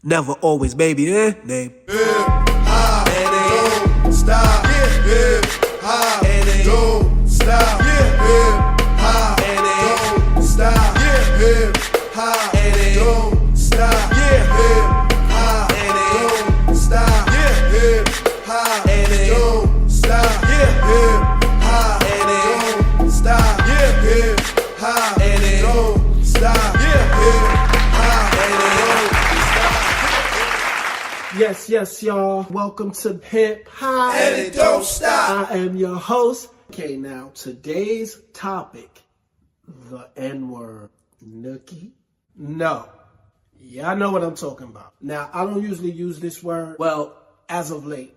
Never always, baby, name. High, don't stop. Hip hop, don't stop. Hip hop, don't stop. Hip hop, don't stop. Hip hop, don't stop. Hip hop, don't stop. Hip hop, don't stop. Hip hop, don't stop. Yes, y'all. Welcome to Hip Hop And it don't stop. I am your host. Okay, now today's topic, the N-word. Nookie? No. Y'all know what I'm talking about. Now, I don't usually use this word. Well, as of late,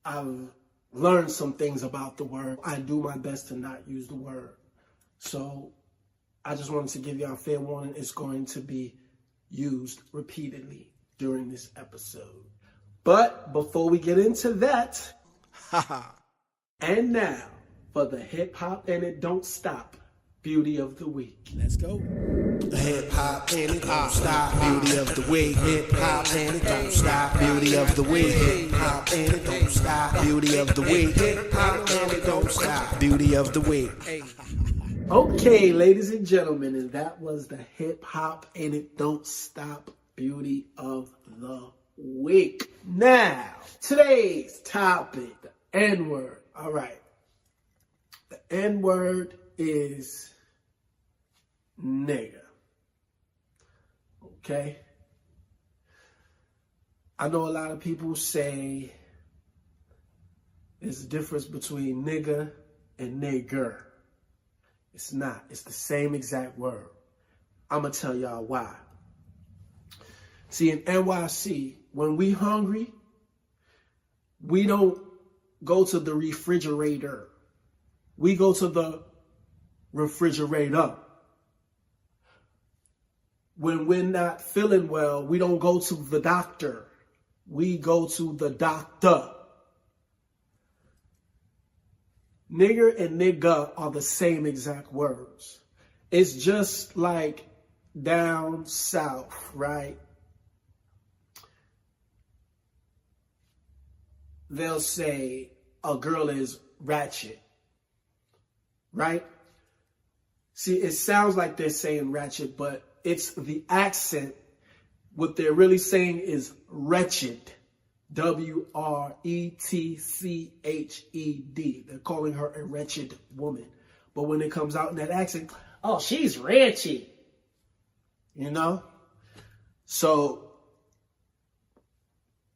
I've learned some things about the word. I do my best to not use the word. So, I just wanted to give y'all a fair warning. It's going to be used repeatedly during this episode. But before we get into that, and now for the Hip Hop and It Don't Stop Beauty of the Week. Let's go. Hip hop and it don't stop. Beauty of the week. Hip hop and it don't stop. Beauty of the week. Hip hop and it don't stop. Beauty of the week. Hip hop and it don't stop. Beauty of the week. Okay, ladies and gentlemen, and that was the Hip Hop and It Don't Stop Beauty of the Week. Now, today's topic, the N-word. All right. The N-word is nigga. Okay? I know a lot of people say there's a difference between nigga and nigger. It's not. It's the same exact word. I'm going to tell y'all why. See, in NYC, when we hungry, we don't go to the refrigerator. We go to the refrigerator. When we're not feeling well, we don't go to the doctor. We go to the doctor. Nigger and nigga are the same exact words. It's just like down south, right? They'll say a girl is ratchet, right? See, it sounds like they're saying ratchet, but it's the accent. What they're really saying is wretched. W-R-E-T-C-H-E-D. They're calling her a wretched woman. But when it comes out in that accent, oh, she's wretched. You know? So,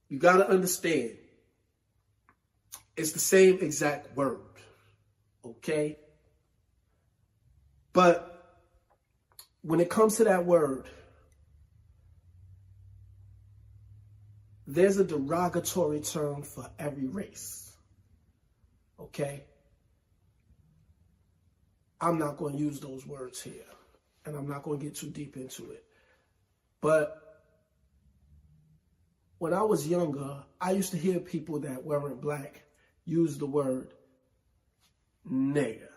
you got to understand, it's the same exact word. Okay? But when it comes to that word, there's a derogatory term for every race. Okay? I'm not going to use those words here, and I'm not going to get too deep into it. But when I was younger, I used to hear people that weren't black use the word nigger.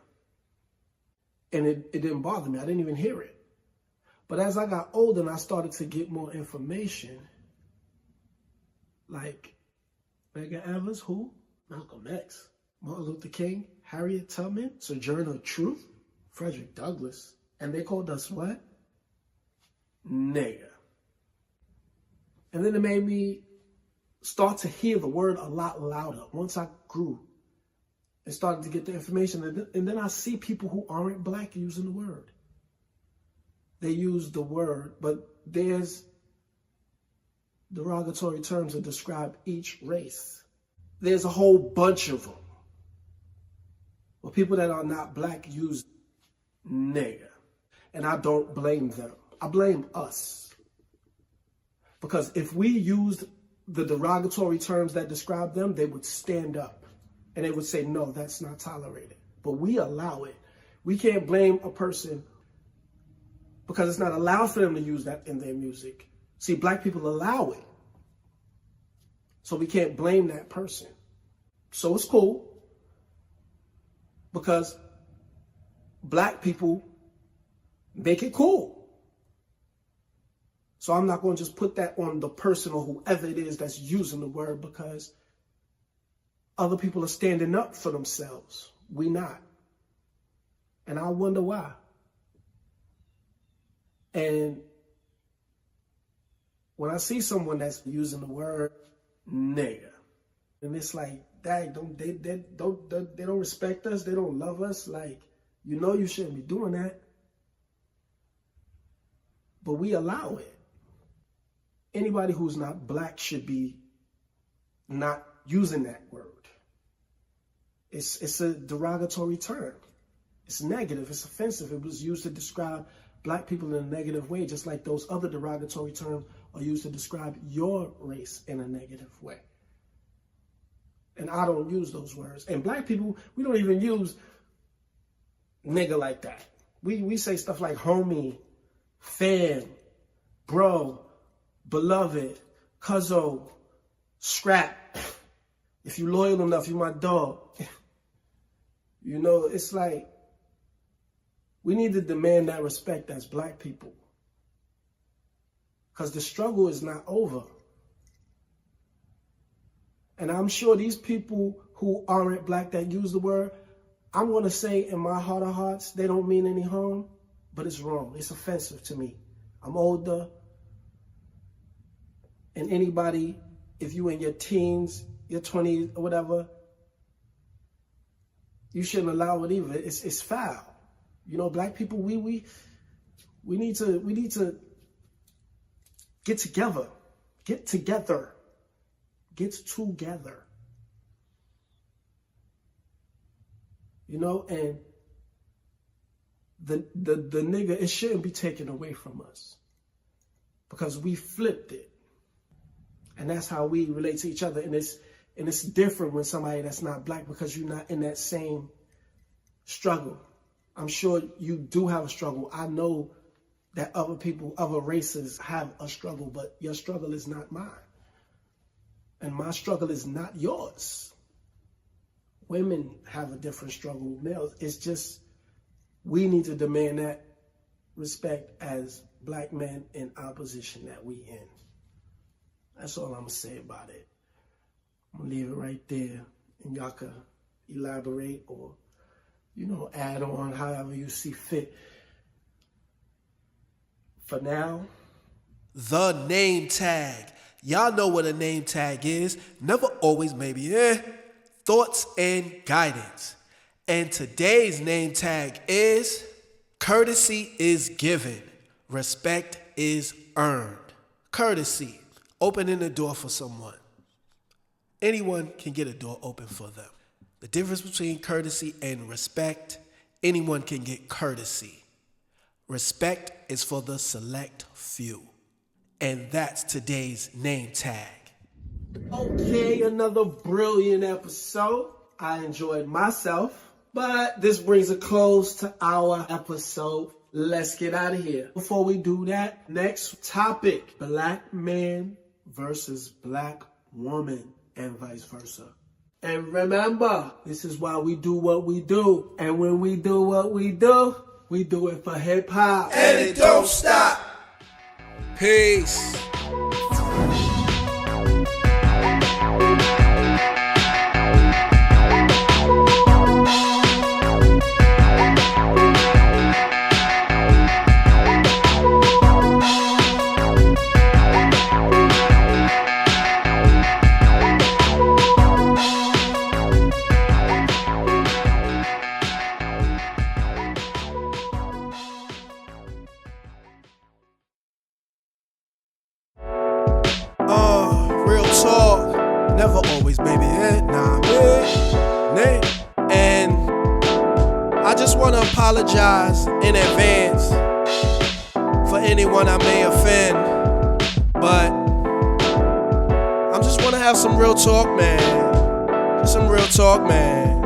And it didn't bother me. I didn't even hear it. But as I got older and I started to get more information, like Medgar Evers, who? Malcolm X, Martin Luther King, Harriet Tubman, Sojourner Truth, Frederick Douglass, and they called us what? Nigger. And then it made me start to hear the word a lot louder once I grew and started to get the information. And then I see people who aren't black using the word. They use the word, but there's derogatory terms that describe each race. There's a whole bunch of them. But people that are not black use nigger. And I don't blame them. I blame us. Because if we used the derogatory terms that describe them, they would stand up and they would say, no, that's not tolerated. But we allow it. We can't blame a person because it's not allowed for them to use that in their music. See, black people allow it. So we can't blame that person. So it's cool because black people make it cool. So I'm not going to just put that on the person or whoever it is that's using the word, because other people are standing up for themselves. We not. And I wonder why. And when I see someone that's using the word nigga, and it's like, dang, they don't respect us, they don't love us. Like, you know you shouldn't be doing that. But we allow it. Anybody who's not black should be not using that word. It's a derogatory term. It's negative, it's offensive. It was used to describe black people in a negative way, just like those other derogatory terms are used to describe your race in a negative way. And I don't use those words. And black people, we don't even use nigga like that. We say stuff like homie, fam, bro, beloved, cuzzo, scrap. If you loyal enough, you my dog. You know, it's like, we need to demand that respect as black people. Because the struggle is not over. And I'm sure these people who aren't black that use the word, I'm going to say in my heart of hearts, they don't mean any harm, but it's wrong. It's offensive to me. I'm older. And anybody, if you in your teens, your 20s or whatever, you shouldn't allow it either. It's foul. You know, black people, we need to get together. Get together. Get together. You know, and the nigga, it shouldn't be taken away from us, because we flipped it. And that's how we relate to each other. And it's different when somebody that's not black, because you're not in that same struggle. I'm sure you do have a struggle. I know that other people, other races have a struggle, but your struggle is not mine. And my struggle is not yours. Women have a different struggle with males. It's just, we need to demand that respect as black men in our position that we in. That's all I'm going to say about it. I'm going to leave it right there, and y'all can elaborate or, you know, add on however you see fit. For now, The name tag. Y'all know what a name tag is. Never, always, maybe, thoughts and guidance. And today's name tag is: courtesy is given, respect is earned. Courtesy, opening the door for someone. Anyone can get a door open for them. The difference between courtesy and respect: anyone can get courtesy. Respect is for the select few. And that's today's name tag. okay, another brilliant episode. I enjoyed myself, but this brings a close to our episode. Let's get out of here. Before we do that, next topic: black man versus black woman, and vice versa. And remember, this is why we do what we do. And when we do what we do it for hip hop. And it don't stop. Peace. Real talk, never always, baby. And I just want to apologize in advance for anyone I may offend, but I just want to have some real talk, man. Just some real talk, man.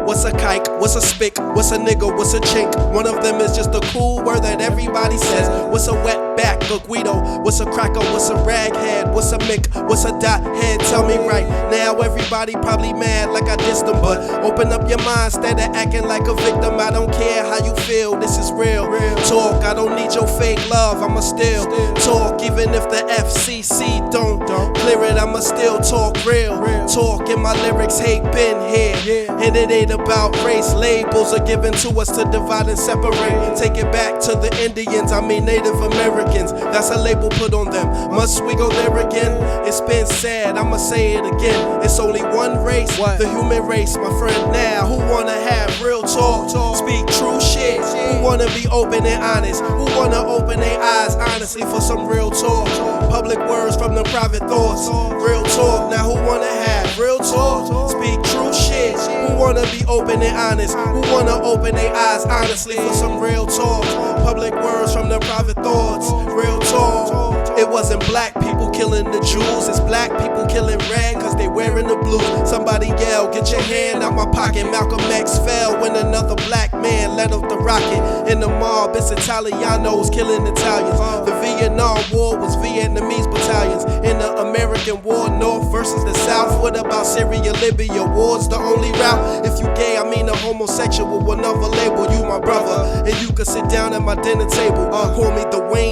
What's a kike? What's a spick? What's a nigga? What's a chink? One of them is just a cool word that everybody says. What's a wet back? A Guido. What's a cracker? What's a raghead? What's a mick? What's a dot head? tell me right now, everybody probably mad like I dissed them, but open up your mind instead of acting like a victim. I don't care how you feel, this is real talk. I don't need your fake love, I'ma still talk. Even if the FCC don't clear it, I'ma still talk real talk. And my lyrics hate been here, and it ain't about race. Labels are given to us to divide and separate. Take it back to the Indians, I mean Native Americans. That's a label put on them. Must we go there again? It's been said, I'ma say it again. It's only one race, the human race, my friend. Now, who wanna have real talk? Speak true shit. Who wanna be open and honest? Who wanna open their eyes honestly for some real talk? Public words from the private thoughts. Real talk. Now, who wanna have real talk? Speak true shit. Who wanna be open and honest? Who wanna open their eyes honestly for some real talk? Public words from the private thoughts. Real talk. It wasn't black people killing the Jews, it's black people killing red cause they wearing the blue. Somebody yell, get your hand out my pocket. Malcolm X fell when another black man let off the rocket. In the mob, it's Italianos killing Italians. The Vietnam War was Vietnamese battalions. In the American War, North versus the South. What about Syria, Libya? War's the only route. If you gay, I mean a homosexual, will never label you my brother. And you can sit down at my dinner table. Call me the Wayne.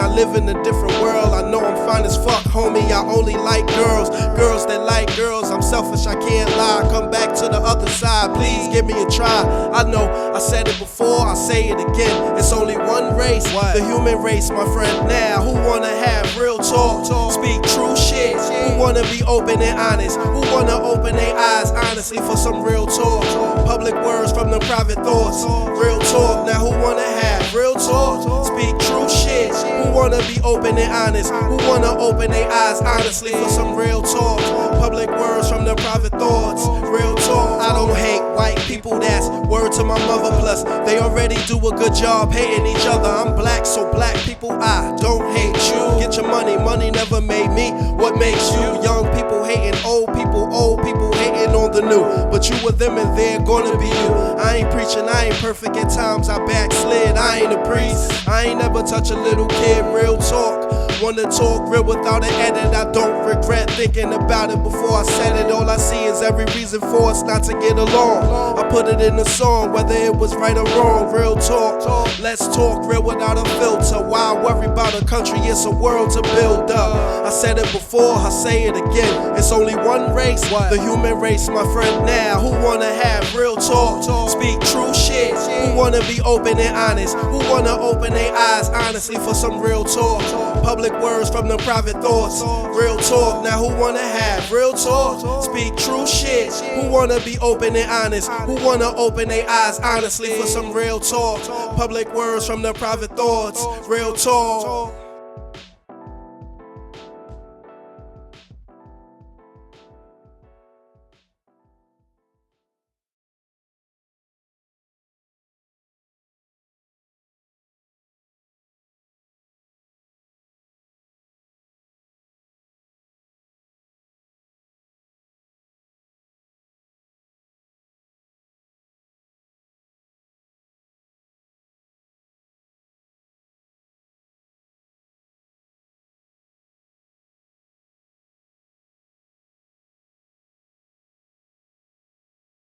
I live in a different world. I know I'm fine as fuck, homie. I only like girls that like girls. I'm selfish, I can't lie. Come back to the other side, please give me a try. I know I said it before, I say it again. It's only one race, the human race, my friend. Now, who wanna have real talk? Speak true shit. Who wanna be open and honest? Who wanna open their eyes honestly for some real talk? Public words from the private thoughts. Real talk. Now, who wanna have real talk? Speak true shit. Who wanna be open and honest? Who wanna open their eyes honestly for some real talk? Public words from the private thoughts. Real talk. I don't hate white people, that's word to my mother. Plus, they already do a good job hating each other. I'm black, so black people, I don't hate you. Get your money, money never made me. What makes you? Young people hating old people hating on the new. But you were them and they're gonna be you. I ain't preaching, I ain't perfect, at times I backslid. I ain't a priest, I ain't never touch a little kid. Real talk. Wanna talk real without an edit. I don't regret thinking about it before I said it. All I see is every reason for us not to get along. I put it in a song, whether it was right or wrong. Real talk, let's talk real without a filter. Why worry about a country? It's a world to build up. I said it before, I say it again. It's only one race, the human race, my friend. Now, who wanna have real talk? Speak true shit. Who wanna be open and honest? Who wanna open their eyes honestly for some real talk? Public words from the private thoughts. Real talk. Now, who wanna have real talk? Speak true shit. Who wanna be open and honest? Who wanna open their eyes honestly for some real talk? Public words from the private thoughts. Real talk.